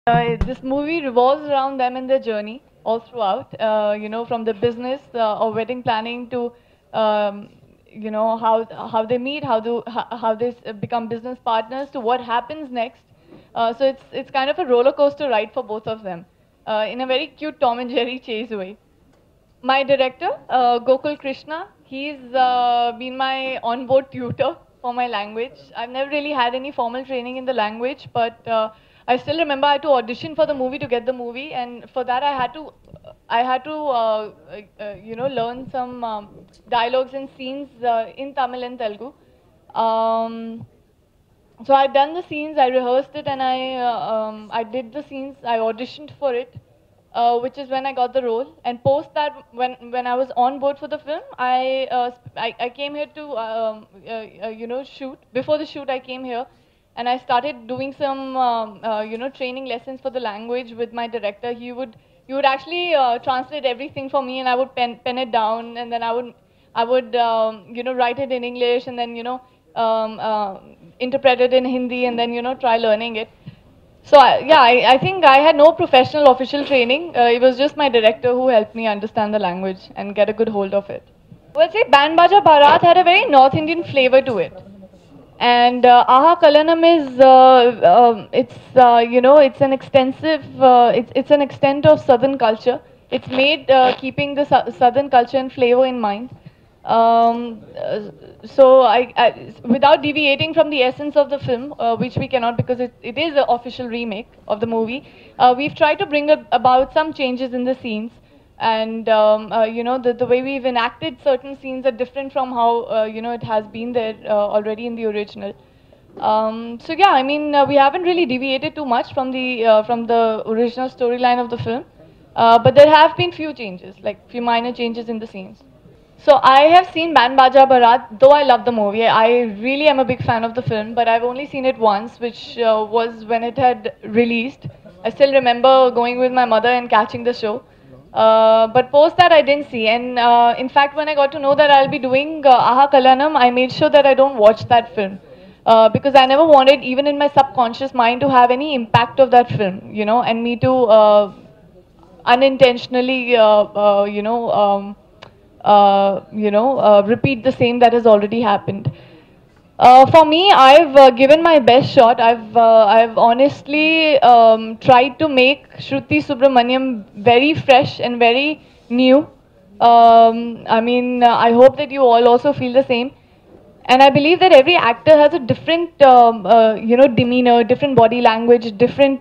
This movie revolves around them and their journey all throughout. From the business or wedding planning to, how they meet, how they become business partners, to what happens next. So it's kind of a roller coaster ride for both of them, in a very cute Tom and Jerry chase way. My director, Gokul Krishna, he's been my onboard tutor for my language. I've never really had any formal training in the language, but I still remember I had to audition for the movie to get the movie, and for that I had to learn some dialogues and scenes in Tamil and Telugu. Um, so I'd done the scenes, I rehearsed it, and I did the scenes. I auditioned for it, which is when I got the role. And post that, when I was on board for the film, I came here to shoot. Before the shoot, I came here, and I started doing some training lessons for the language with my director. He would actually translate everything for me, and I would pen it down, and then I would write it in English, and then um, uh, interpret it in Hindi, and then try learning it. So I think I had no professional official training. It was just my director who helped me understand the language and get a good hold of it. Well, say Band Baja Bharat had a very North Indian flavor to it. And Aha Kalanam is it's an extensive it's an extent of southern culture. It's made keeping the southern culture and flavor in mind. Um, uh, Without deviating from the essence of the film, which we cannot because it is an official remake of the movie, we've tried to bring about some changes in the scenes. And the way we've enacted certain scenes are different from how it has been there already in the original. So yeah, I mean, we haven't really deviated too much from the original storyline of the film, but there have been few changes, like few minor changes in the scenes. So I have seen Band Baja Bharat, though I love the movie. I really am a big fan of the film, but I've only seen it once, which was when it had released. I still remember going with my mother and catching the show. But post that I didn't see. And in fact, when I got to know that I'll be doing Aha Kalanam, I made sure that I don't watch that film. Because I never wanted, even in my subconscious mind, to have any impact of that film, and me to unintentionally, repeat the same that has already happened. For me, I've given my best shot. I've honestly tried to make Shruti Subramaniam very fresh and very new. I hope that you all also feel the same. And I believe that every actor has a different, demeanor, different body language, different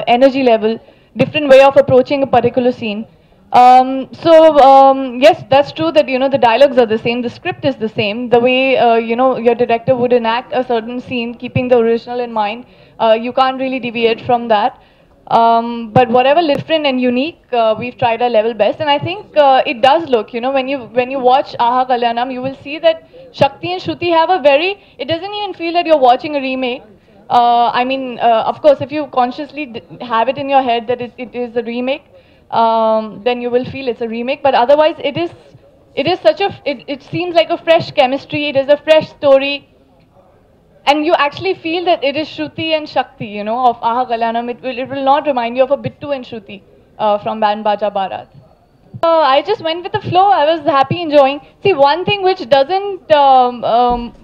energy level, different way of approaching a particular scene. Yes, that's true that, the dialogues are the same, the script is the same, the way, your director would enact a certain scene, keeping the original in mind, you can't really deviate from that. But whatever different and unique, we've tried our level best, and I think it does look. When you watch Aha Kalyanam, you will see that Shakti and Shruti have a very. It doesn't even feel that you're watching a remake. Of course, if you consciously have it in your head that it is a remake, then you will feel it's a remake. But otherwise, it is. It seems like a fresh chemistry. It is a fresh story. And you actually feel that it is Shruti and Shakti, of Aha Kalyanam. It will not remind you of a Bittu and Shruti from Band Baja Bharat. I just went with the flow. I was happy enjoying. See, one thing which doesn't,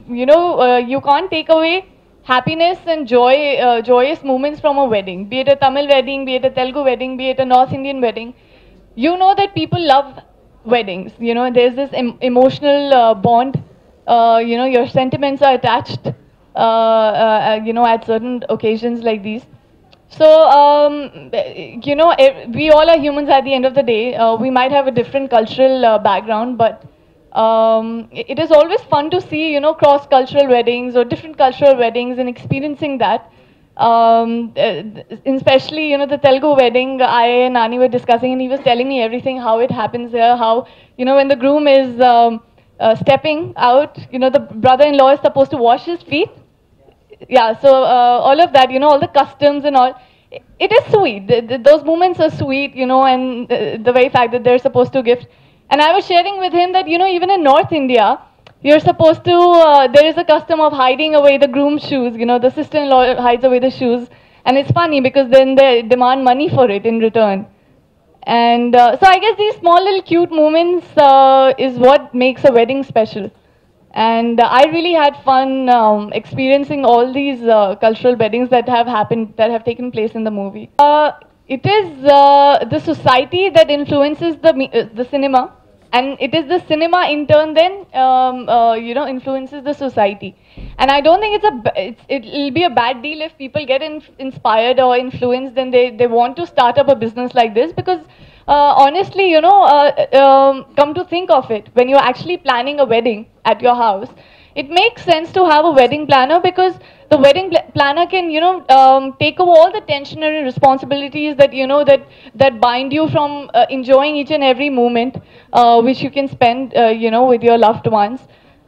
you can't take away happiness and joy, joyous moments from a wedding. Be it a Tamil wedding, be it a Telugu wedding, be it a North Indian wedding. You know that people love weddings. There's this emotional bond. Your sentiments are attached. At certain occasions like these. So, we all are humans at the end of the day. We might have a different cultural background, but it is always fun to see, cross-cultural weddings or different cultural weddings and experiencing that. Especially, the Telugu wedding, I and Nani were discussing, and he was telling me everything, how it happens here, how, when the groom is stepping out, the brother-in-law is supposed to wash his feet. Yeah, so all of that, all the customs and all, it is sweet. Those moments are sweet, and the very fact that they're supposed to gift. And I was sharing with him that, even in North India, you're supposed to, there is a custom of hiding away the groom's shoes. The sister-in-law hides away the shoes. And it's funny because then they demand money for it in return. And so I guess these small little cute moments is what makes a wedding special. And I really had fun experiencing all these cultural weddings that have happened, that have taken place in the movie. It is the society that influences the cinema, and it is the cinema in turn then, influences the society. And I don't think it'll be a bad deal if people get inspired or influenced, and they want to start up a business like this, because honestly, come to think of it, when you're actually planning a wedding at your house, it makes sense to have a wedding planner, because the wedding planner can, take over all the tension and responsibilities that, that bind you from enjoying each and every moment, which you can spend, with your loved ones.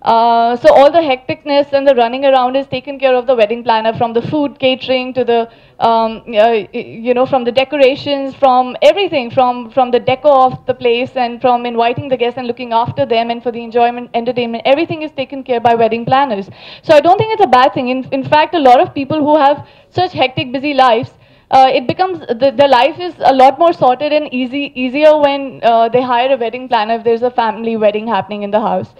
So all the hecticness and the running around is taken care of the wedding planner, from the food catering to the, from the decorations, from everything, from the decor of the place, and from inviting the guests and looking after them, and for the enjoyment, entertainment, everything is taken care by wedding planners. So I don't think it's a bad thing. In fact, a lot of people who have such hectic, busy lives, it becomes, the life is a lot more sorted and easier when they hire a wedding planner if there's a family wedding happening in the house.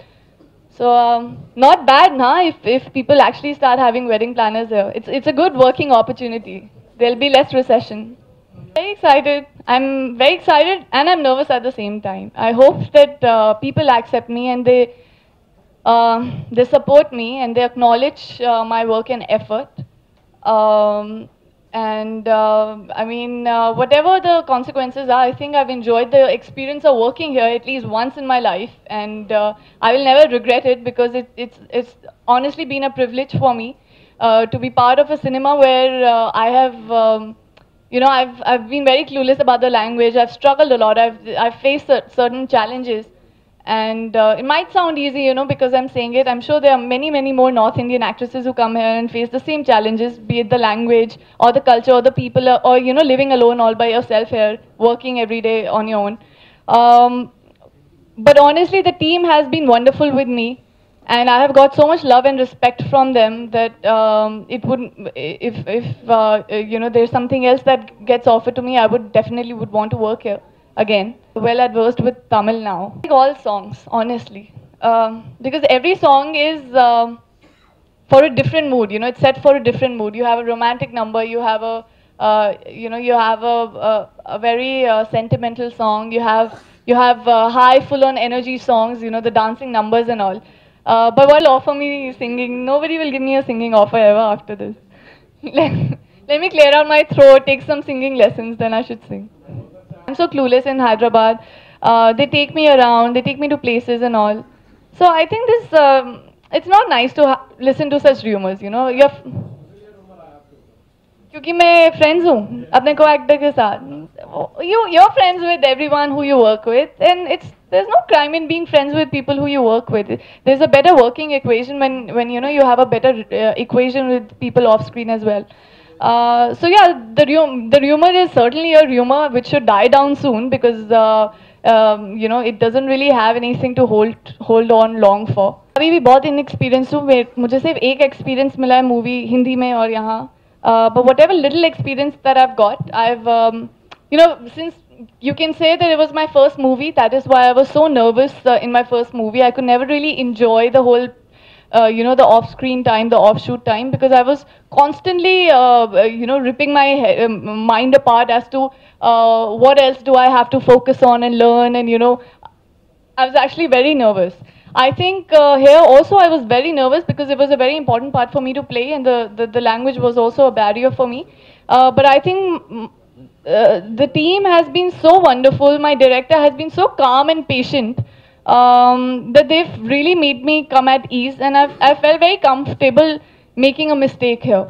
So not bad, nah, if people actually start having wedding planners here. It's a good working opportunity. There'll be less recession. Very excited. I'm very excited and I'm nervous at the same time. I hope that people accept me and they support me and they acknowledge my work and effort. Whatever the consequences are, I think I've enjoyed the experience of working here at least once in my life, and I will never regret it, because it's honestly been a privilege for me to be part of a cinema where I have, I've been very clueless about the language. I've struggled a lot. I've faced certain challenges. And it might sound easy, because I'm saying it. I'm sure there are many, many more North Indian actresses who come here and face the same challenges, be it the language or the culture or the people, or, living alone all by yourself here, working every day on your own. But honestly, the team has been wonderful with me. And I have got so much love and respect from them that it wouldn't, if there's something else that gets offered to me, I would definitely want to work here again. Well adversed with Tamil now. I like all songs, honestly, because every song is for a different mood. It's set for a different mood. You have a romantic number. You have a, a very sentimental song. You have high, full-on energy songs. The dancing numbers and all. But what will offer me singing? Nobody will give me a singing offer ever after this. Let me clear out my throat, take some singing lessons, then I should sing. I'm so clueless in Hyderabad. They take me around, they take me to places and all. So I think this, it's not nice to listen to such rumors, You're क्योंकि मैं friends हूँ अपने co-actor के साथ. You're friends with everyone who you work with, and there's no crime in being friends with people who you work with. There's a better working equation when you have a better equation with people off screen as well. So yeah, the rumor is certainly a rumor which should die down soon, because it doesn't really have anything to hold on long for. अभी भी बहुत inexperienced हूँ. मुझे सिर्फ एक experience मिला है movie Hindi में और यहाँ. But whatever little experience that I've got, since you can say that it was my first movie, that is why I was so nervous in my first movie. I could never really enjoy the whole, the off-screen time, the off-shoot time, because I was constantly, ripping my mind apart as to what else do I have to focus on and learn, and, I was actually very nervous. I think here also I was very nervous because it was a very important part for me to play, and the language was also a barrier for me. But I think the team has been so wonderful. My director has been so calm and patient that they've really made me come at ease, and I felt very comfortable making a mistake here.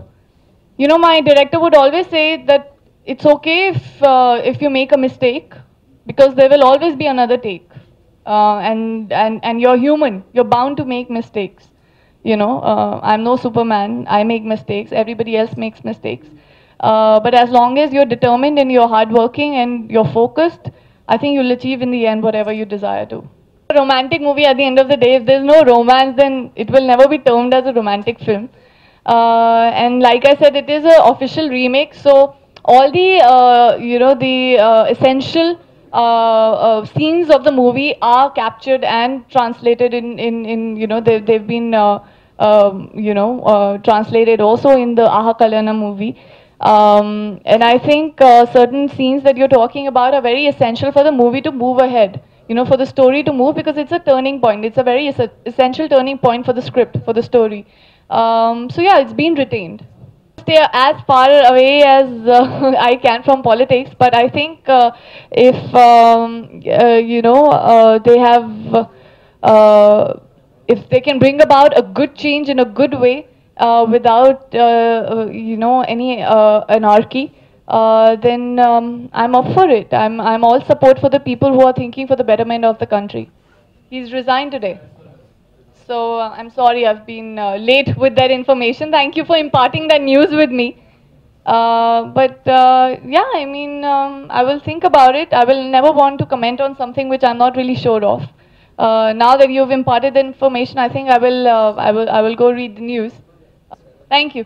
My director would always say that it's okay if you make a mistake, because there will always be another take. And you're human. You're bound to make mistakes. I'm no Superman. I make mistakes. Everybody else makes mistakes. But as long as you're determined and you're hardworking and you're focused, I think you'll achieve in the end whatever you desire to. A romantic movie, at the end of the day, if there's no romance, then it will never be termed as a romantic film. And like I said, it is an official remake, so all the essential scenes of the movie are captured and translated in they've been translated also in the Aha Kalyana movie. And I think certain scenes that you're talking about are very essential for the movie to move ahead, for the story to move, because it's a turning point. It's a very essential turning point for the script, for the story. So yeah, it's been retained. Stay as far away as I can from politics, but I think if they have, if they can bring about a good change in a good way without any anarchy, then I'm up for it. I'm all support for the people who are thinking for the betterment of the country. He's resigned today. So I'm sorry I've been late with that information. Thank you for imparting that news with me. Yeah, I mean, I will think about it. I will never want to comment on something which I'm not really sure of. Now that you've imparted the information, I think I will go read the news. Thank you.